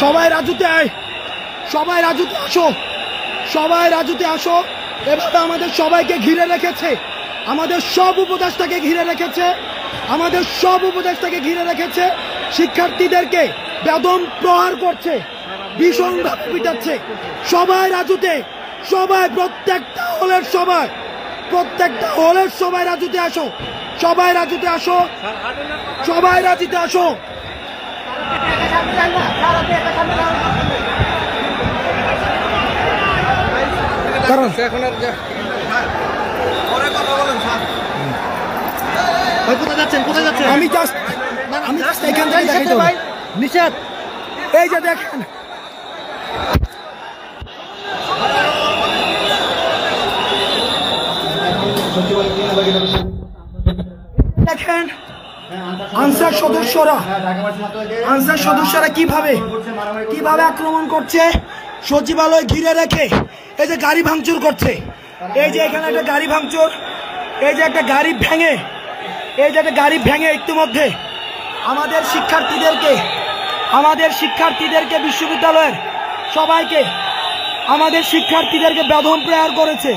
সবাই রাজুতে আয়, সবাই রাজুতে আসো, সবাই রাজুতে আসো। এভাবে আমাদের সবাইকে ঘিরে রেখেছে, আমাদের সব উপদেষ্টাকে ঘিরে রেখেছে, আমাদের সব উপদেষ্টাকে ঘিরে রেখেছে। শিক্ষার্থীদেরকে বেদম প্রহার করছে, ভীষণভাবে পিটাচ্ছে। সবাই রাজুতে, সবাই প্রত্যেকটা হলের সবাই, প্রত্যেকটা হলের সবাই রাজুতে আসো, সবাই রাজুতে আসো, সবাই রাজুতে আসো। কারণ আমি জাস্ট এখান থেকে দেখাইতে হবে। নিষেধ, এই যে দেখেন, দেখেন আনসার সদস্যরা কিভাবে আক্রমণ করছে, সচিবালয় ঘিরে রেখে এই যে গাড়ি ভাঙচুর করছে। এই যে এখানে একটা গাড়ি ভাঙচুর, এই যে একটা গাড়ি ভেঙে, এই যে একটা গাড়ি ভেঙে ইতিমধ্যে আমাদের শিক্ষার্থীদেরকে বিশ্ববিদ্যালয়ের সবাইকে, আমাদের শিক্ষার্থীদেরকে বেদম প্রহার করেছে।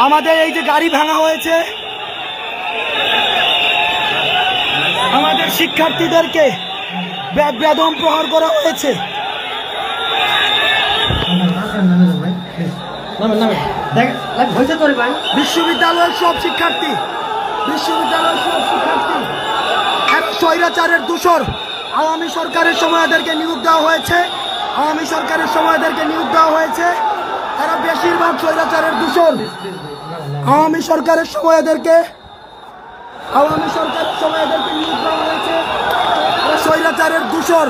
আমাদের এই যে গাড়ি ভাঙা হয়েছে, আমাদের শিক্ষার্থীদেরকে বেদম প্রহার করা হয়েছে। বিশ্ববিদ্যালয়ের সব শিক্ষার্থী স্বৈরাচারের দূষর। আওয়ামী সরকারের সময় এদেরকে নিয়োগ দেওয়া হয়েছে, এরা বেশিরভাগ স্বৈরাচারের দূষর। আওয়ামী সরকারের সময় এদেরকে নিয়োগ দেওয়া হয়েছে, স্বৈরাচারের দূষর।